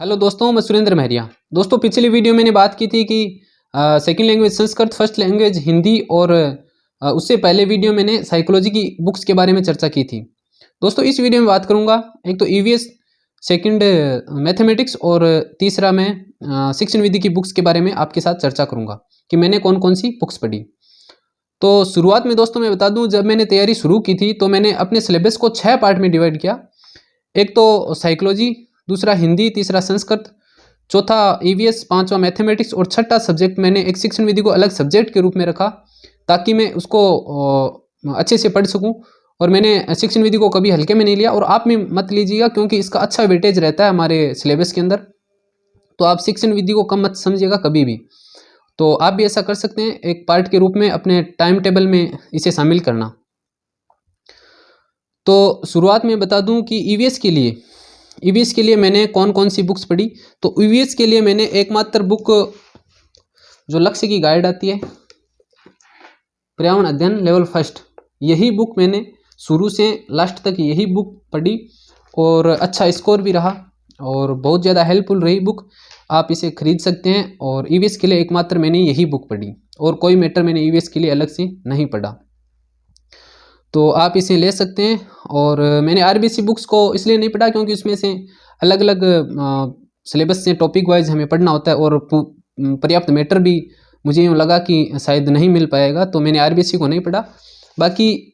Hello दोस्तों, मैं सुरेंद्र महरिया। दोस्तों, पिछली वीडियो मैंने बात की थी कि second language Sanskrit, first language Hindi और उससे पहले वीडियो मैंने साइकोलॉजी की बुक्स के बारे में चर्चा की थी। दोस्तों, इस वीडियो में बात करूंगा एक तो ईवीएस, सेकंड मैथमेटिक्स और तीसरा मैं शिक्षण विधि की बुक्स के बारे में आपके साथ चर्चा करूंगा कि मैंने कौन कौन सी बुक्स पढ़ी। तो शुरुआत में दोस्तों मैं बता दूं, जब मैंने तैयारी शुरू की थी तो मैंने अपने सिलेबस को 6 पार्ट में डिवाइड किया। एक तो साइकोलॉजी, दूसरा हिंदी, तीसरा संस्कृत, चौथा ईवीएस, पांचवा मैथमेटिक्स और छठा सब्जेक्ट मैंने एक शिक्षण विधि को अलग सब्जेक्ट के रूप में रखा ताकि मैं उसको अच्छे से पढ़ सकूं। और मैंने शिक्षण विधि को कभी हल्के में नहीं लिया और आप भी मत लीजिएगा, क्योंकि इसका अच्छा वेटेज रहता है हमारे सिलेबस के अंदर। तो आप शिक्षण विधि को कम मत समझिएगा कभी भी। तो आप भी ऐसा कर सकते हैं, एक पार्ट के रूप में अपने टाइम टेबल में इसे शामिल करना। तो शुरुआत में बता दूं कि ईवीएस के लिए मैंने कौन कौन सी बुक्स पढ़ी। तो ईवीएस के लिए मैंने एकमात्र बुक जो लक्ष्य की गाइड आती है, पर्यावरण अध्ययन लेवल फर्स्ट, यही बुक मैंने शुरू से लास्ट तक यही बुक पढ़ी और अच्छा स्कोर भी रहा और बहुत ज़्यादा हेल्पफुल रही बुक। आप इसे खरीद सकते हैं और ईवीएस के लिए एकमात्र मैंने यही बुक पढ़ी और कोई मैटर मैंने ईवीएस के लिए अलग से नहीं पढ़ा। तो आप इसे ले सकते हैं। और मैंने आरबीसी बुक्स को इसलिए नहीं पढ़ा क्योंकि उसमें से अलग अलग सिलेबस से टॉपिक वाइज हमें पढ़ना होता है और पर्याप्त मैटर भी मुझे यूँ लगा कि शायद नहीं मिल पाएगा, तो मैंने आरबीसी को नहीं पढ़ा। बाकी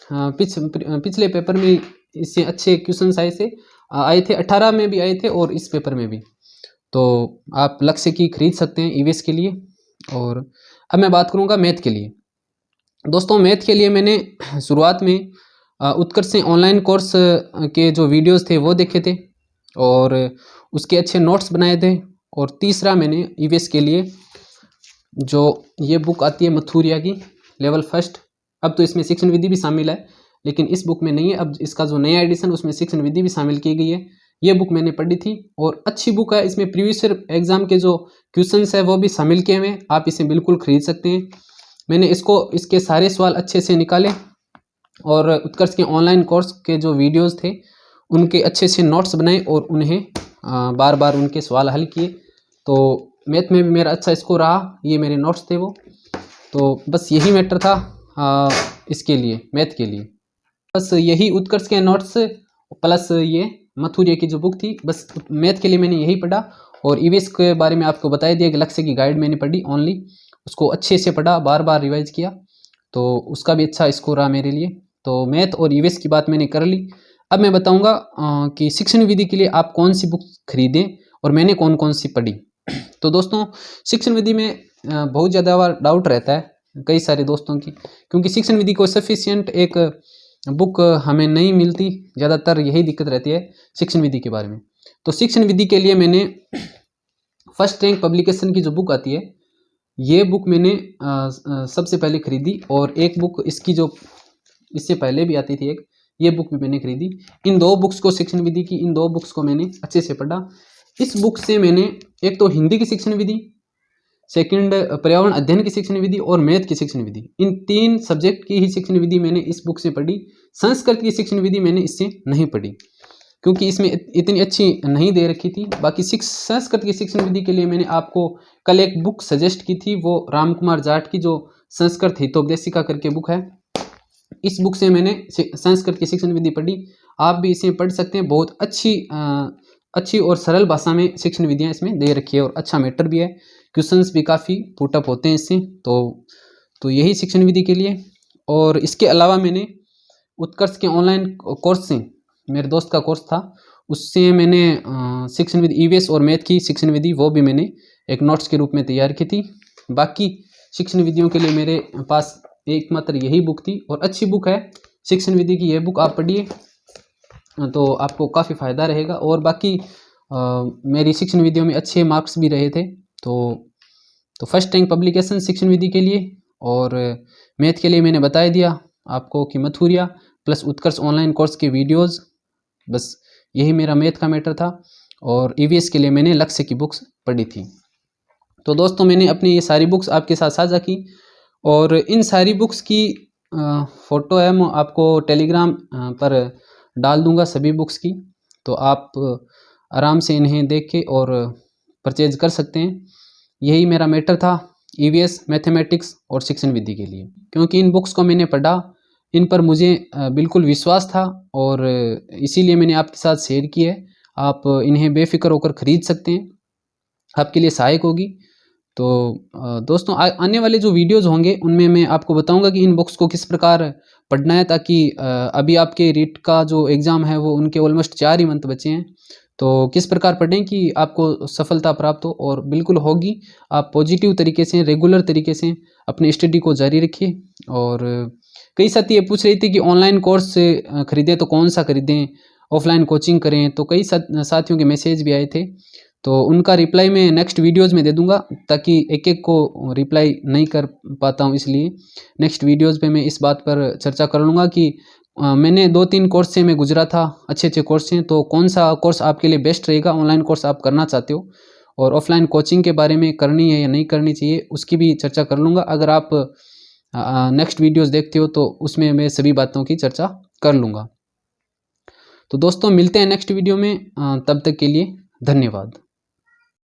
पिछले पेपर में इससे अच्छे क्वेश्चन आए थे, 18 में भी आए थे और इस पेपर में भी। तो आप लक्ष्य की खरीद सकते हैं ईवीएस के लिए। और अब मैं बात करूँगा मैथ के लिए। दोस्तों, मैथ के लिए मैंने शुरुआत में उत्कर्ष से ऑनलाइन कोर्स के जो वीडियोस थे वो देखे थे और उसके अच्छे नोट्स बनाए थे। और तीसरा मैंने ईवीएस के लिए जो ये बुक आती है मथुरिया की लेवल फर्स्ट, अब तो इसमें शिक्षण विधि भी शामिल है लेकिन इस बुक में नहीं है, अब इसका जो नया एडिशन उसमें शिक्षण विधि भी शामिल की गई है। ये बुक मैंने पढ़ी थी और अच्छी बुक है। इसमें प्रीवियस ईयर एग्जाम के जो क्वेश्चंस है वो भी शामिल किए हुए हैं, आप इसे बिल्कुल खरीद सकते हैं। मैंने इसके सारे सवाल अच्छे से निकाले और उत्कर्ष के ऑनलाइन कोर्स के जो वीडियोस थे उनके अच्छे से नोट्स बनाए और उन्हें बार बार उनके सवाल हल किए। तो मैथ में भी मेरा अच्छा स्कोर रहा, ये मेरे नोट्स थे वो। तो बस यही मैटर था इसके लिए, मैथ के लिए बस यही उत्कर्ष के नोट्स प्लस ये मथुरिया की जो बुक थी, बस मैथ के लिए मैंने यही पढ़ा। और ईवीएस के बारे में आपको बताया दिया कि लक्ष्य की गाइड मैंने पढ़ी ओनली, उसको अच्छे से पढ़ा, बार बार रिवाइज किया, तो उसका भी अच्छा स्कोर रहा मेरे लिए। तो मैथ और ईवीएस की बात मैंने कर ली। अब मैं बताऊंगा कि शिक्षण विधि के लिए आप कौन सी बुक खरीदें और मैंने कौन कौन सी पढ़ी। तो दोस्तों, शिक्षण विधि में बहुत ज़्यादा डाउट रहता है कई सारे दोस्तों की, क्योंकि शिक्षण विधि को सफिशिएंट एक बुक हमें नहीं मिलती, ज़्यादातर यही दिक्कत रहती है शिक्षण विधि के बारे में। तो शिक्षण विधि के लिए मैंने फर्स्ट रैंक पब्लिकेशन की जो बुक आती है, ये बुक मैंने सबसे पहले खरीदी। और एक बुक इसकी जो इससे पहले भी आती थी एक, ये बुक भी मैंने खरीदी। इन दो बुक्स को, शिक्षण विधि की इन दो बुक्स को मैंने अच्छे से पढ़ा। इस बुक से मैंने एक तो हिंदी की शिक्षण विधि, सेकंड पर्यावरण अध्ययन की शिक्षण विधि और मैथ की शिक्षण विधि, इन 3 सब्जेक्ट की ही शिक्षण विधि मैंने इस बुक से पढ़ी। संस्कृत की शिक्षण विधि मैंने इससे नहीं पढ़ी क्योंकि इसमें इतनी अच्छी नहीं दे रखी थी। बाकी संस्कृत की शिक्षण विधि के लिए मैंने आपको कल एक बुक सजेस्ट की थी, वो राम कुमार जाट की जो संस्कृत हितोपदेशिका करके बुक है, इस बुक से मैंने संस्कृत की शिक्षण विधि पढ़ी। आप भी इसे पढ़ सकते हैं, बहुत अच्छी और सरल भाषा में शिक्षण विधियाँ इसमें दे रखी है और अच्छा मैटर भी है, क्वेश्चंस भी काफ़ी पुटअप होते हैं इससे। तो यही शिक्षण विधि के लिए। और इसके अलावा मैंने उत्कर्ष के ऑनलाइन कोर्स से, मेरे दोस्त का कोर्स था, उससे मैंने शिक्षण विधि ईवीएस और मैथ की शिक्षण विधि वो भी मैंने एक नोट्स के रूप में तैयार की थी। बाकी शिक्षण विधियों के लिए मेरे पास एकमात्र यही बुक थी और अच्छी बुक है शिक्षण विधि की। यह बुक आप पढ़िए तो आपको काफ़ी फ़ायदा रहेगा। और बाकी मेरी शिक्षण विधियों में अच्छे मार्क्स भी रहे थे। तो फर्स्ट रैंक पब्लिकेशन शिक्षण विधि के लिए और मैथ के लिए मैंने बताया दिया आपको कि मथुरिया प्लस उत्कर्ष ऑनलाइन कोर्स के वीडियोस, बस यही मेरा मैथ का मैटर था। और ईवीएस के लिए मैंने लक्ष्य की बुक्स पढ़ी थी। तो दोस्तों, मैंने अपनी ये सारी बुक्स आपके साथ साझा की और इन सारी बुक्स की फ़ोटो है मैं आपको टेलीग्राम पर डाल दूंगा सभी बुक्स की। तो आप आराम से इन्हें देख के और परचेज कर सकते हैं। यही मेरा मैटर था ईवीएस, मैथमेटिक्स और शिक्षण विधि के लिए, क्योंकि इन बुक्स को मैंने पढ़ा, इन पर मुझे बिल्कुल विश्वास था और इसीलिए मैंने आपके साथ शेयर किया है। आप इन्हें बेफिक्र होकर ख़रीद सकते हैं, आपके लिए सहायक होगी। तो दोस्तों आने वाले जो वीडियोज़ होंगे उनमें मैं आपको बताऊंगा कि इन बुक्स को किस प्रकार पढ़ना है, ताकि अभी आपके रीट का जो एग्ज़ाम है वो उनके ऑलमोस्ट 4 ही मंथ बचे हैं, तो किस प्रकार पढ़ें कि आपको सफलता प्राप्त हो, और बिल्कुल होगी। आप पॉजिटिव तरीके से, रेगुलर तरीके से अपनी स्टडी को जारी रखिए। और कई साथी ये पूछ रहे थे कि ऑनलाइन कोर्स से ख़रीदें तो कौन सा ख़रीदें, ऑफलाइन कोचिंग करें, तो कई साथियों के मैसेज भी आए थे, तो उनका रिप्लाई मैं नेक्स्ट वीडियोज़ में दे दूंगा, ताकि एक एक को रिप्लाई नहीं कर पाता हूं, इसलिए नेक्स्ट वीडियोज़ पे मैं इस बात पर चर्चा कर लूँगा कि मैंने 2-3 कोर्स से मैं गुजरा था, अच्छे कोर्स हैं, तो कौन सा कोर्स आपके लिए बेस्ट रहेगा, ऑनलाइन कोर्स आप करना चाहते हो, और ऑफलाइन कोचिंग के बारे में करनी है या नहीं करनी चाहिए उसकी भी चर्चा कर लूँगा। अगर आप नेक्स्ट वीडियोज़ देखते हो तो उसमें मैं सभी बातों की चर्चा कर लूँगा। तो दोस्तों मिलते हैं नेक्स्ट वीडियो में, तब तक के लिए धन्यवाद।